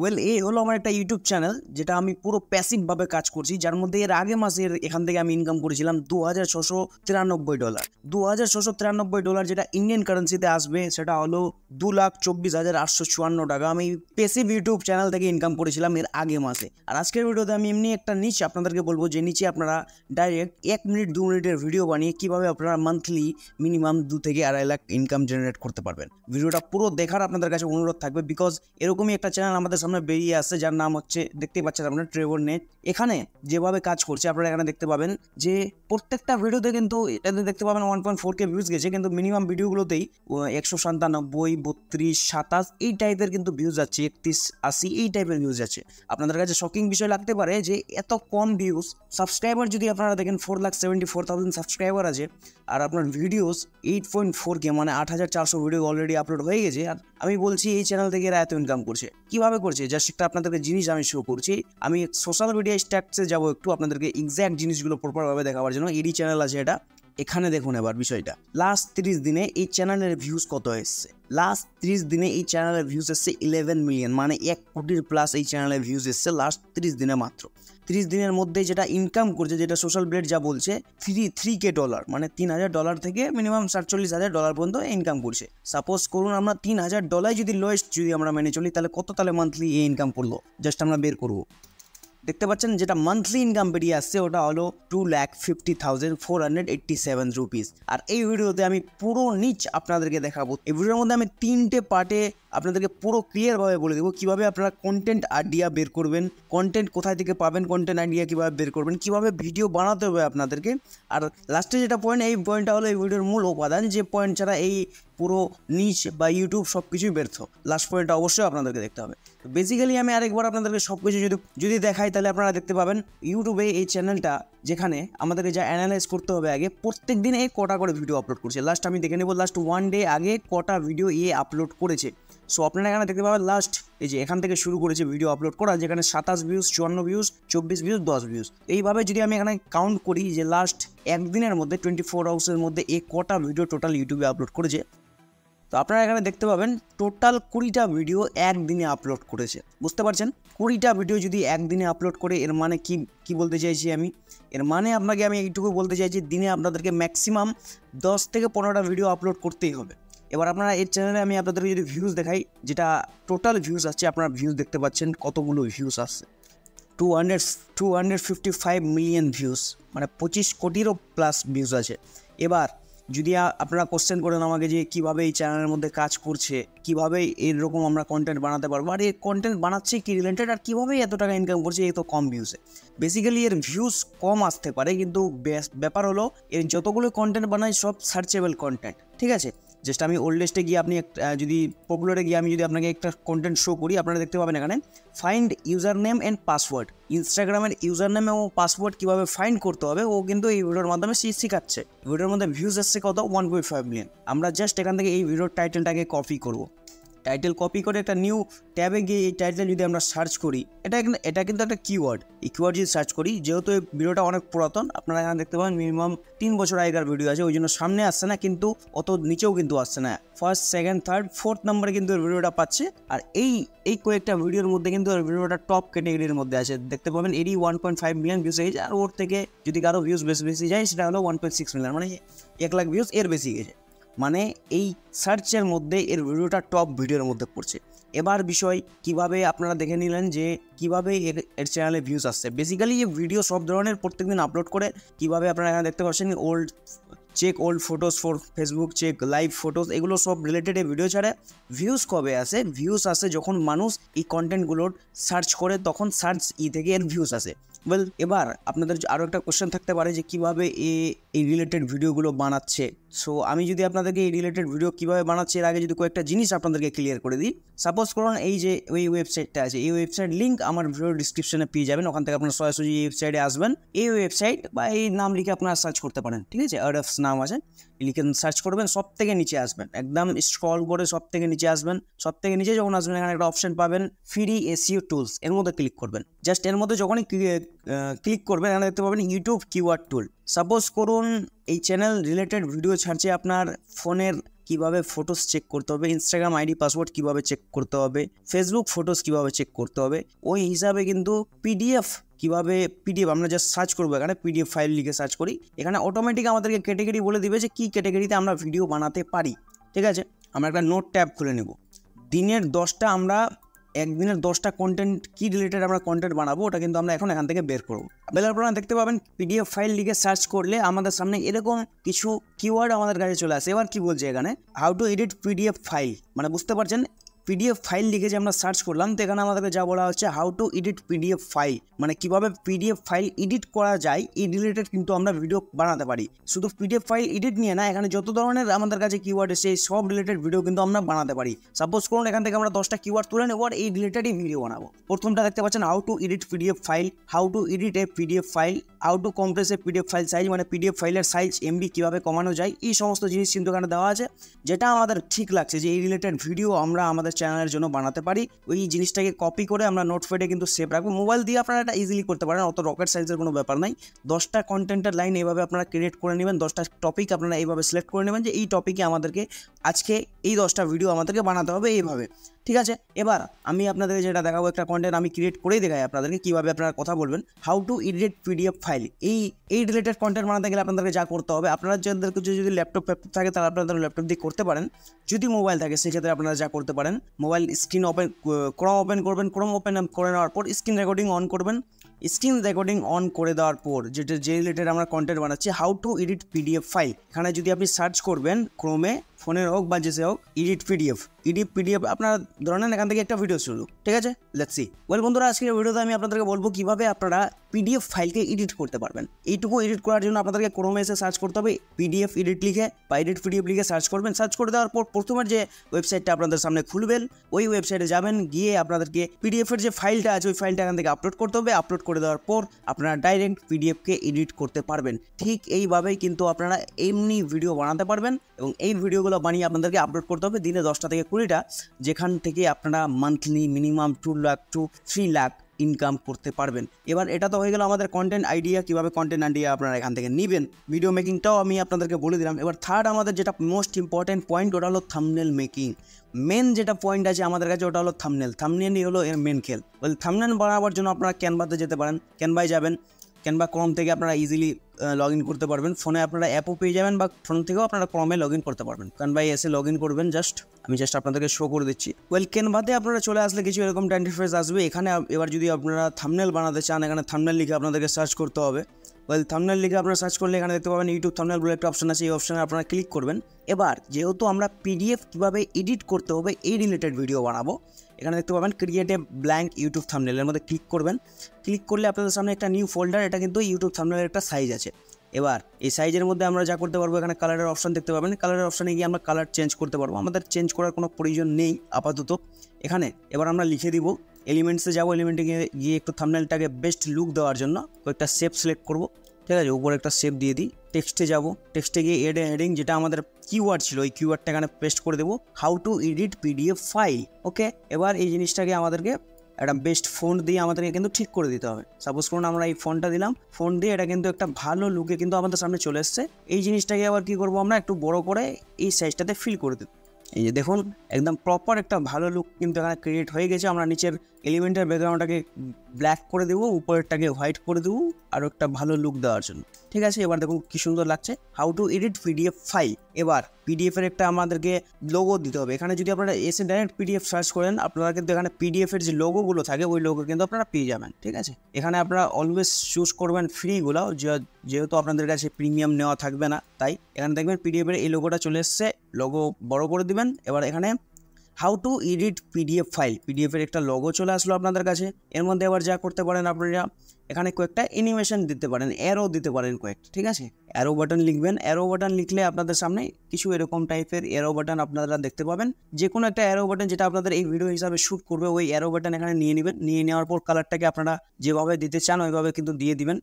Well এই হলো আমার একটা ইউটিউব চ্যানেল যেটা আমি পুরো প্যাসিভভাবে কাজ করছি, যার মধ্যে এর আগে মাসের এখান থেকে আমি ইনকাম করেছিলাম $2693। $2693 যেটা ইন্ডিয়ান কারেন্সিতে আসবে সেটা হলো 2,24,854 টাকা। আমি প্যাসিভ ইউটিউব চ্যানেল থেকে ইনকাম করেছিলাম এর আগে মাসে। আর আজকের ভিডিওতে আমি এমনি একটা নিচ আপনাদেরকে বলবো যে নিচে আপনারা ডাইরেক্ট 1 মিনিট 2 মিনিটের ভিডিও বানিয়ে কিভাবে আপনারা মান্থলি মিনিমাম 2 থেকে 2.5 লাখ ইনকাম জেনারেট করতে পারবেন। ভিডিওটা পুরো দেখার আপনাদের কাছে অনুরোধ থাকবে, বিকজ এরকমই একটা চ্যানেল আমাদের সামনে বেরিয়ে আসছে যার নাম হচ্ছে, দেখতেই পাচ্ছেন আপনারা, ট্রেভর নেট। এখানে যেভাবে কাজ করছে আপনারা এখানে দেখতে পাবেন যে প্রত্যেকটা ভিডিওতে কিন্তু এটাতে দেখতে পাবেন 1.4K ভিউজ গেছে, কিন্তু মিনিমাম ভিডিওগুলোতেই 197, 32, 27 এই টাইপের কিন্তু ভিউজ যাচ্ছে, 31, 80 এই টাইপের ভিউজ যাচ্ছে। আপনাদের কাছে শকিং বিষয় লাগতে পারে যে এত কম ভিউজ। সাবস্ক্রাইবার যদি আপনারা দেখেন 4,74,000 সাবস্ক্রাইবার আছে, আর আপনার ভিডিওস 8.4K মানে 8,400 ভিডিও অলরেডি আপলোড হয়ে গেছে। আর আমি বলছি এই চ্যানেল থেকে এরা এত ইনকাম করছে। কিভাবে করছে জাস্ট একটা আপনাদেরকে জিনিস আমি শো করছি। আমি সোশ্যাল মিডিয়া স্ট্যাটসে যাবো একটু আপনাদেরকে এক্স্যাক্ট জিনিসগুলো প্রপারভাবে দেখাবার জন্য। এডি চ্যানেল আছে এটা, এখানে দেখুন এবার বিষয়টা। লাস্ট 30 দিনে এই চ্যানেলের ভিউজ কত এসছে? লাস্ট 30 দিনে এই চ্যানেলের ভিউজ এসছে 11 মিলিয়ন, মানে 1 কোটির প্লাস এই চ্যানেলের ভিউজ এসছে লাস্ট 30 দিনে মাত্র। 30 দিনের মধ্যে যেটা ইনকাম করছে, যেটা সোশ্যাল ব্লেড যা বলছে, $3K মানে $3,000 থেকে মিনিমাম $47,000 পর্যন্ত ইনকাম করছে। সাপোজ করুন আমরা $3,000 যদি লোয়েস্ট যদি আমরা মেনে চলি, তাহলে কত তাহলে মান্থলি এই ইনকাম করলো জাস্ট আমরা বের করবো। দেখতে পাচ্ছেন যেটা মান্থলি ইনকাম বেরিয়ে আসছে ওটা হলো 2,50,487 রুপিস। আর এই ভিডিওতে আমি পুরো নিচ আপনাদেরকে দেখাবো। এই ভিডিওর মধ্যে আমি 3টে পার্টে আপনাদেরকে পুরো ক্লিয়ারভাবে বলে দেবো কীভাবে আপনারা কন্টেন্ট আইডিয়া বের করবেন, কন্টেন্ট কোথায় থেকে পাবেন, কন্টেন্ট আইডিয়া কীভাবে বের করবেন, কীভাবে ভিডিও বানাতে হবে আপনাদেরকে। আর লাস্টে যেটা পয়েন্ট, এই পয়েন্টটা হলো এই ভিডিওর মূল উপাদান, যে পয়েন্ট ছাড়া এই পুরো নিচ বা ইউটিউব সব কিছুই ব্যর্থ। লাস্ট পয়েন্টটা অবশ্যই আপনাদেরকে দেখতে হবে। তো বেসিক্যালি আমি আরেকবার আপনাদেরকে সব কিছু যদি দেখাই, তাহলে আপনারা দেখতে পাবেন ইউটিউবে এই চ্যানেলটা যেখানে আমাদেরকে যা অ্যানালাইজ করতে হবে, আগে প্রত্যেক দিন এই কটা করে ভিডিও আপলোড করছে। লাস্ট আমি দেখে নেব লাস্ট 1 ডে আগে কটা ভিডিও আপলোড করেছে। সো আপনারা এখানে দেখতে পাবেন লাস্ট এই যে এখান থেকে শুরু করেছে ভিডিও আপলোড করা, যেখানে 27 ভিউজ, 54 ভিউজ, 24 ভিউজ, 10 ভিউজ। এইভাবে যদি আমি এখানে কাউন্ট করি যে লাস্ট একদিনের মধ্যে 24 আওয়ার্সের মধ্যে কটা ভিডিও টোটাল ইউটিউবে আপলোড করেছে, তো আপনারা এখানে দেখতে পাবেন টোটাল 20টা ভিডিও একদিনে আপলোড করেছে। বুঝতে পারছেন? 20টা ভিডিও যদি একদিনে আপলোড করে, এর মানে কি বলতে চাইছি আমি? এর মানে আপনাকে আমি এইটুকু বলতে চাইছি, দিনে আপনাদেরকে ম্যাক্সিমাম 10 থেকে 15টা ভিডিও আপলোড করতেই হবে। এবার আপনারা এই চ্যানেলে আমি আপনাদেরকে যদি ভিউজ দেখাই, যেটা টোটাল ভিউজ আসছে, আপনারা ভিউজ দেখতে পাচ্ছেন কতগুলো ভিউজ আসছে, 255 মিলিয়ন ভিউজ, মানে 25 কোটিরও প্লাস ভিউজ আছে। এবার যদি আপনারা কোশ্চেন করেন আমাকে যে কীভাবে এই চ্যানেলের মধ্যে কাজ করছে, কীভাবে এরকম আমরা কন্টেন্ট বানাতে পারবো, আর এই কন্টেন্ট বানাচ্ছে কি রিলেটেড, আর কীভাবে এত টাকা ইনকাম করছে এই তো কম ভিউজে। বেসিক্যালি এর ভিউজ কম আসতে পারে, কিন্তু ব্যাপার হলো এর যতগুলো কন্টেন্ট বানায় সব সার্চেবল কন্টেন্ট। ঠিক আছে, জাস্ট আমি ওল্ডেস্টে গিয়ে আপনি যদি পপুলারে গিয়ে আমি যদি আপনাকে একটা কন্টেন্ট শো করি, আপনারা দেখতে পাবেন এখানে find user name and password. ইনস্টাগ্রামের ইউজার নেম এবং পাসওয়ার্ড কীভাবে ফাইন্ড করতে হবে ও কিন্তু এই ভিডিওর মাধ্যমে শেখাচ্ছে। ভিডিওর মধ্যে ভিউজ আসছে কত? 1.5 মিলিয়ন। আমরা জাস্ট এখান থেকে এই ভিডিওর টাইটেলটাকে কপি করব। টাইটেল কপি করে একটা নিউ ট্যাবে গিয়ে এই টাইটেল যদি আমরা সার্চ করি, এটা কিন্তু একটা কিওয়ার্ড। এই কিওয়ার্ড যদি সার্চ করি, যেহেতু এই ভিডিওটা অনেক পুরাতন, আপনারা এখানে দেখতে পাবেন মিনিমাম 3 বছর আগেকার ভিডিও আছে, ওই জন্য সামনে আসছে না, কিন্তু অত নিচেও কিন্তু আসছে না। ফার্স্ট, সেকেন্ড, থার্ড, ফোর্থ নম্বরে কিন্তু এর ভিডিওটা পাচ্ছে। আর এই কয়েকটা ভিডিওর মধ্যে কিন্তু এর ভিডিওটা টপ ক্যাটেগরির মধ্যে আছে। দেখতে পাবেন এরই 1.5 মিলিয়ন ভিউজ হয়ে যায়, আর ওর থেকে যদি কারো ভিউজ বেশি যায় সেটা হলো 1.6 মিলিয়ন, মানে 1 লাখ ভিউজ এর বেশি গেছে। মানে এই সার্চের মধ্যে এর ভিডিওটা টপ ভিডিওর মধ্যে পড়ছে। এবার বিষয় কিভাবে আপনারা দেখে নিলেন যে কিভাবে এর চ্যানেলে ভিউজ আসছে। বেসিক্যালি এই ভিডিও সব ধরনের প্রত্যেকদিন আপলোড করে, কিভাবে আপনারা এখানে দেখতে পাচ্ছেন check old photos for Facebook, check live photos, এগুলো সব রিলেটেড ভিডিও ছাড়ে। ভিউজ কবে আসে? ভিউজ আসে যখন মানুষ এই কন্টেন্টগুলোর সার্চ করে, তখন সার্চ থেকে এর ভিউজ আসে। ওয়েল, এবার আপনাদের আরও একটা কোশ্চেন থাকতে পারে যে কীভাবে এই রিলেটেড ভিডিওগুলো বানাচ্ছে। সো আমি যদি আপনাদেরকে এই রিলেটেড ভিডিও কীভাবে বানাচ্ছে এর আগে যদি কয়েকটা জিনিস আপনাদেরকে ক্লিয়ার করে দিই। সাপোজ করুন এই যে ওই ওয়েবসাইটটা আছে, এই ওয়েবসাইট লিঙ্ক আমার ভিডিও ডিসক্রিপশনে পেয়ে যাবেন। ওখান থেকে আপনারা সরাসরি এই ওয়েবসাইটে আসবেন। এই ওয়েবসাইট বা এই নাম লিখে আপনারা সার্চ করতে পারেন। ঠিক আছে, আরএফস নাম আছে, লিখে সার্চ করবেন, সব থেকে নিচে আসবেন, একদম স্ক্রল করে সব থেকে নিচে আসবেন। সব থেকে নিচে যখন আসবেন, এখানে একটা অপশন পাবেন ফ্রি এসইও টুলস, এর মধ্যে ক্লিক করবেন। জাস্ট এর মধ্যে যখনই ক্লিক করবেন, এখানে দেখতে পাবেন ইউটিউব কিওয়ার্ড টুল। সাপোজ করুন এই চ্যানেল রিলেটেড ভিডিও ছাড়ছে আপনার ফোনের কিভাবে ফটোস চেক করতে হবে, ইনস্টাগ্রাম আইডি পাসওয়ার্ড কিভাবে চেক করতে হবে, ফেসবুক ফটোস কিভাবে চেক করতে হবে, ওই হিসাবে কিন্তু পিডিএফ কিভাবে আমরা জাস্ট সার্চ করবো, এখানে পিডিএফ ফাইল লিখে সার্চ করি, এখানে অটোমেটিক আমাদেরকে ক্যাটাগরি বলে দিবে যে কী ক্যাটাগরিতে আমরা ভিডিও বানাতে পারি। ঠিক আছে, আমরা একটা নোট ট্যাব খুলে নেব। দিনের 10টা আমরা একদিনের 10টা কন্টেন্ট কি রিলেটেড আমরা কন্টেন্ট বানাবো ওটা কিন্তু আমরা এখন এখান থেকে বের করবো। বের পর দেখতে পাবেন পিডিএফ ফাইল লিখে সার্চ করলে আমাদের সামনে এরকম কিছু কিওয়ার্ড আমাদের কাছে চলে আসে। এবার কি বলছে এখানে, how to edit PDF file, মানে বুঝতে পারছেন পিডিএফ ফাইল লিখে যে আমরা সার্চ করলাম, তো এখানে আমাদেরকে যা বলা হচ্ছে how to edit PDF file, মানে কিভাবে পিডিএফ ফাইল এডিট করা যায় এই রিলেটেড কিন্তু আমরা ভিডিও বানাতে পারি। শুধু পিডিএফ ফাইল এডিট নিয়ে না, এখানে যত ধরনের আমাদের কাছে কিওয়ার্ড এসে সব রিলেটেড ভিডিও কিন্তু আমরা বানাতে পারি। সাপোজ করুন এখান থেকে আমরা 10টা কিওয়ার্ড তুলে নেব আর এই রিলেটেডই ভিডিও বানাবো। প্রথমটা দেখতে পাচ্ছেন how to edit PDF file, how to edit A PDF file, how to compress A PDF file size, মানে পিডিএফ ফাইলের সাইজ এমবি কীভাবে কমানো যায়, এই সমস্ত জিনিস কিন্তু এখানে দেওয়া আছে। যেটা আমাদের ঠিক লাগছে যে এই রিলেটেড ভিডিও আমরা আমাদের চ্যানেলের জন্য বানাতে পারি, ওই জিনিসটাকে কপি করে আমরা নোটপ্যাডে কিন্তু সেভ রাখবো। মোবাইল দিয়ে আপনারা এটা ইজিলি করতে পারেন, অত রকেট সাইজের কোনো ব্যাপার নাই। 10টা কন্টেন্টের লাইন এইভাবে আপনারা ক্রিয়েট করে নেবেন, 10টা টপিক আপনারা এইভাবে সিলেক্ট করে নেবেন যে এই টপিকে আমাদেরকে আজকে এই 10টা ভিডিও আমাদেরকে বানাতে হবে এইভাবে। ঠিক আছে, এবার আমি আপনাদেরকে যেটা দেখাবো একটা কন্টেন্ট আমি ক্রিয়েট করেই দেখাই আপনাদেরকে কীভাবে আপনারা কথা বলবেন। How to edit PDF file, এই রিলেটেড কন্টেন্ট বানাতে গেলে আপনাদেরকে যা করতে হবে, আপনারা যাদের যদি ল্যাপটপ থাকে তাহলে আপনারা ল্যাপটপ দিয়ে করতে পারেন, যদি মোবাইল থাকে সেক্ষেত্রে আপনারা যা করতে পারেন, মোবাইল স্ক্রিন ক্রোম ওপেন করবেন, ক্রোম ওপেন করে নেওয়ার পর স্ক্রিন রেকর্ডিং অন করবেন। স্ক্রিন রেকর্ডিং অন করে দেওয়ার পর যে রিলেটেড আমরা কন্টেন্ট বানাচ্ছি how to edit PDF file, এখানে যদি আপনি সার্চ করবেন ক্রোমে, ফোনের হোক বা যেসে হোক, এডিট পিডিএফ আপনারা ধরেন এখান থেকে একটা ভিডিও শুরু। ঠিক আছে, লেটস সি। ওয়েল বন্ধুরা, আজকের ভিডিওতে আমি আপনাদেরকে বলবো কিভাবে আপনারা পিডিএফ ফাইলকে এডিট করতে পারবেন। এইটুকু এডিট করার জন্য আপনাদেরকে ক্রোমে এসে সার্চ করতে হবে পিডিএফ এডিট লিখে বা এডিট পিডিএফ লিখে সার্চ করবেন। সার্চ করে দেওয়ার পর প্রথমের যে ওয়েবসাইটটা আপনাদের সামনে খুলবেন, ওই ওয়েবসাইটে যাবেন, গিয়ে আপনাদেরকে পিডিএফের যে ফাইলটা আছে ওই ফাইলটা এখান থেকে আপলোড করতে হবে। আপলোড করে দেওয়ার পর আপনারা ডাইরেক্ট পিডিএফকে এডিট করতে পারবেন। ঠিক এইভাবেই কিন্তু আপনারা এমনি ভিডিও বানাতে পারবেন এবং এই ভিডিওগুলো বানিয়ে আপনাদেরকে আপলোড করতে হবে দিনে 10টা থেকে 20টা, যেখান থেকে আপনারা monthly minimum 2 lakh to 3 lakh income করতে পারবেন। এবার এটা তো হয়ে গেল আমাদের কন্টেন্ট আইডিয়া, কীভাবে কন্টেন্ট আইডিয়া আপনারা এখান থেকে নেবেন। ভিডিও মেকিংটাও আমি আপনাদেরকে বলে দিলাম। এবার থার্ড আমাদের যেটা মোস্ট ইম্পর্টেন্ট পয়েন্ট, ওটা হলো থাম্বনেল মেকিং। মেন যেটা পয়েন্ট আছে আমাদের কাছে ওটা হলো থাম্বনেলই হলো এর মেন খেল। বলে থাম্বনেল বানাবার জন্য আপনারা ক্যানভাতে যেতে পারেন, ক্যানভায় যাবেন, ক্যানভা ক্রোম থেকে আপনারা ইজিলি লগ ইন করতে পারবেন। ফোনে আপনারা অ্যাপও পেয়ে যাবেন বা ফোন থেকেও আপনারা ক্রমে লগ ইন করতে পারবেন। ক্যানভায় এসে লগ ইন করবেন, আমি জাস্ট আপনাদেরকে শো করে দিচ্ছি। ওয়েল, ক্যানভাতে আপনারা চলে আসলে কিছু এরকম ইন্টারফেস আসবে। এখানে এবার যদি আপনারা থাম্বনেল বানাতে চান, এখানে থাম্বনেল লিখে আপনাদেরকে সার্চ করতে হবে। ওয়েল, থাম্বনেল লিখে আপনারা সার্চ করলে এখানে দেখতে পাবেন ইউটিউব থাম্বনেল বলে একটা অপশন আছে, এই অপশনে আপনারা ক্লিক করবেন। এবার যেহেতু আমরা পিডিএফ কীভাবে এডিট করতে হবে এই রিলেটেড ভিডিও বানাবো, এখানে দেখতে পাবেন ক্রিয়েট এ ব্ল্যাঙ্ক ইউটিউব থাম্বনেলের মধ্যে ক্লিক করবেন। ক্লিক করলে আপনাদের সামনে একটা নিউ ফোল্ডার, এটা কিন্তু ইউটিউব থাম্বনেলের একটা সাইজ আছে। এবার এই সাইজের মধ্যে আমরা যা করতে পারবো, এখানে কালারের অপশন দেখতে পাবেন, কালারের অপশানে গিয়ে আমরা কালার চেঞ্জ করতে পারবো। আমাদের চেঞ্জ করার কোনো প্রয়োজন নেই আপাতত এখানে। এবার আমরা লিখে দিব, এলিমেন্টসে যাবো, এলিমেন্টে গিয়ে একটু থাম্বনেলটাকে বেস্ট লুক দেওয়ার জন্য কয়েকটা শেপ সিলেক্ট করবো। ঠিক আছে, উপরে একটা শেপ দিয়ে দিই। টেক্সটে যাব, টেক্সটে গিয়ে হেডিং যেটা আমাদের কিওয়ার্ড ছিল ওই কিওয়ার্ডটা এখানে পেস্ট করে দেবো, how to edit PDF file. Okay, এবার এই জিনিসটাকে আমাদেরকে একটা বেস্ট ফন্ট দিয়ে আমাদেরকে কিন্তু ঠিক করে দিতে হবে। সাপোজ করুন আমরা এই ফন্টটা দিলাম, ফন্ট দিয়ে এটা কিন্তু একটা ভালো লুকে কিন্তু আমাদের সামনে চলে এসছে। এই জিনিসটাকে আবার কি করবো, আমরা একটু বড় করে এই সাইজটাতে ফিল করে দেব। এই যে দেখুন, একদম প্রপার একটা ভালো লুক কিন্তু এখানে ক্রিয়েট হয়ে গেছে। আমরা নিচের এলিমেন্টের ব্যাকগ্রাউন্ডটাকে ব্ল্যাক করে দেবো, উপরেরটাকে হোয়াইট করে দেবো আরও একটা ভালো লুক দেওয়ার জন্য। ঠিক আছে, এবার দেখুন কি সুন্দর লাগছে। How to edit PDF file. এবার পিডিএফের একটা আমাদেরকে লোগো দিতে হবে। এখানে যদি আপনারা এসে ডাইরেক্ট পিডিএফ সার্চ করেন, আপনারা কিন্তু এখানে পিডিএফের যে লোগোগুলো থাকে ওই লোগো কিন্তু আপনারা পেয়ে যাবেন। ঠিক আছে, এখানে আপনারা অলওয়েজ চুজ করবেন ফ্রিগুলো, যেহেতু আপনাদের কাছে প্রিমিয়াম নেওয়া থাকবে না, তাই এখানে দেখবেন পিডিএফের এই লোগোটা চলে এসছে, লোগো বড় করে দিবেন। এবার এখানে how to edit PDF file, পিডিএফের একটা লোগো চলে আসলো আপনাদের কাছে। এর মধ্যে আবার যা করতে পারেন আপনারা এখানে কয়েকটা অ্যানিমেশন দিতে পারেন, অ্যারো দিতে পারেন কয়েকটা। ঠিক আছে, অ্যারো বাটন লিখবেন। অ্যারো বাটন লিখলে আপনাদের সামনে কিছু এরকম টাইপের অ্যারো বাটন আপনারা দেখতে পাবেন। যে কোনো একটা অ্যারো বাটন যেটা আপনাদের এই ভিডিও হিসাবে শ্যুট করবে, ওই অ্যারো বাটন এখানে নিয়ে নেবেন। নিয়ে নেওয়ার পর কালারটাকে আপনারা যেভাবে দিতে চান ওইভাবে কিন্তু দিয়ে দিবেন।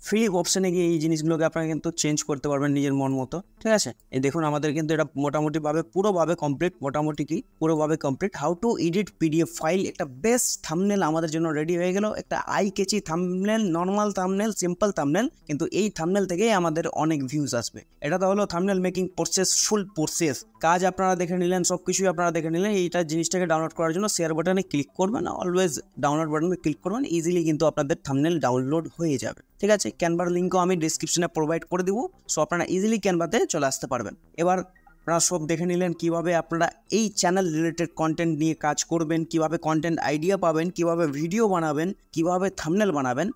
ফ্রি অপশানে গিয়ে এই জিনিসগুলোকে আপনারা কিন্তু চেঞ্জ করতে পারবেন নিজের মন মতো, ঠিক আছে। এই দেখুন আমাদের কিন্তু এটা মোটামুটিভাবে পুরোভাবে কমপ্লিট, মোটামুটি কি পুরোভাবে complete. How to edit PDF file, একটা বেস্ট থাম্বনেল আমাদের জন্য রেডি হয়ে গেল, একটা eye catchy thumbnail, normal thumbnail, simple thumbnail, কিন্তু এই থাম্বনেল থেকেই আমাদের অনেক ভিউজ আসবে। এটা তো হলো থাম্বনেল মেকিং প্রসেস, ফুল প্রসেস কাজ আপনারা দেখে নিলেন, সব কিছুই আপনারা দেখে নিলেন। এইটা জিনিসটাকে ডাউনলোড করার জন্য শেয়ার বাটনে ক্লিক করবেন, অলওয়েজ ডাউনলোড বাটনে ক্লিক করবেন, ইজিলি কিন্তু আপনাদের থাম্বনেল ডাউনলোড হয়ে যাবে, ঠিক আছে। ক্যানভার লিঙ্কও আমি ডিসক্রিপশনে প্রোভাইড করে দিব, সো আপনারা ইজিলি ক্যানভাতে চলে আসতে পারবেন। এবার আপনারা সব দেখে নিলেন কিভাবে আপনারা এই চ্যানেল রিলেটেড কন্টেন্ট নিয়ে কাজ করবেন, কিভাবে কন্টেন্ট আইডিয়া পাবেন, কিভাবে ভিডিও বানাবেন, কিভাবে থাম্বনেল বানাবেন।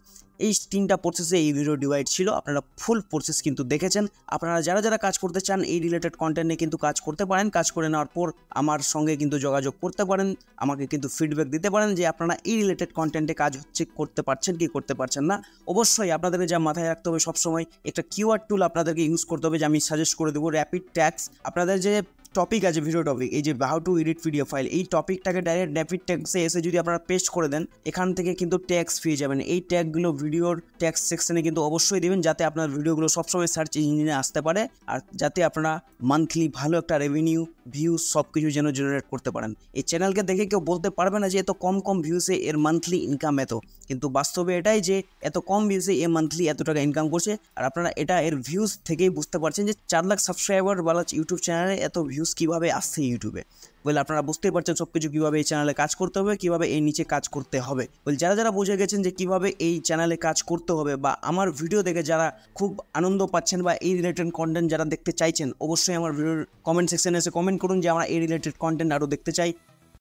এই 3টা প্রসেসে এই ভিডিও ডিভাইড ছিল, আপনারা ফুল প্রসেস কিন্তু দেখেছেন। আপনারা যারা যারা কাজ করতে চান এই রিলেটেড কন্টেন্ট নিয়ে কিন্তু কাজ করতে পারেন। কাজ করে নেওয়ার পর আমার সঙ্গে কিন্তু যোগাযোগ করতে পারেন, আমাকে কিন্তু ফিডব্যাক দিতে পারেন যে আপনারা এই রিলেটেড কন্টেন্টে কাজ হচ্ছে করতে পারছেন কি করতে পারছেন না। অবশ্যই আপনাদেরকে যা মাথায় রাখতে হবে সবসময়, একটা কিওয়ার্ড টুল আপনাদেরকে ইউজ করতে হবে, যে আমি সাজেস্ট করে দেবো, র্যাপিড ট্যাগস। আপনাদের যে টপিক আছে, ভিডিও টপিক, এই যে how to edit PDF file, এই টপিকটাকে ডাইরেক্ট র্যাপিড ট্যাগসে এসে যদি আপনারা পেস্ট করে দেন, এখান থেকে কিন্তু ট্যাগস পেয়ে যাবেন। এই ট্যাগগুলো ভিডিওর ট্যাগস সেকশনে কিন্তু অবশ্যই দেবেন, যাতে আপনার ভিডিওগুলো সবসময় সার্চ ইঞ্জিনে আসতে পারে, আর যাতে আপনারা মান্থলি ভালো একটা রেভিনিউ, ভিউজ সব কিছু যেন জেনারেট করতে পারেন। এই চ্যানেলকে দেখে কেউ বলতে পারবে না যে এত কম ভিউসে এর মান্থলি ইনকাম এত, কিন্তু বাস্তবে এটাই যে এত কম ভিউসে এ মান্থলি এত টাকা ইনকাম করছে। আর আপনারা এটা এর ভিউজ থেকেই বুঝতে পারছেন যে 4 লাখ সাবস্ক্রাইবার বালা ইউটিউব চ্যানেলে এত ভিউজ কীভাবে আসছে ইউটিউবে। বলে আপনারা বুঝতেই পারছেন সব কিছু কীভাবে এই চ্যানেলে কাজ করতে হবে, কীভাবে এই নিচে কাজ করতে হবে। বলে যারা যারা বুঝে গেছেন যে কীভাবে এই চ্যানেলে কাজ করতে হবে, বা আমার ভিডিও দেখে যারা খুব আনন্দ পাচ্ছেন বা এই রিলেটেড কন্টেন্ট যারা দেখতে চাইছেন, অবশ্যই আমার ভিডিওর কমেন্ট সেকশনে এসে কমেন্ট করুন যে আমরা এই রিলেটেড কন্টেন্ট আরও দেখতে চাই।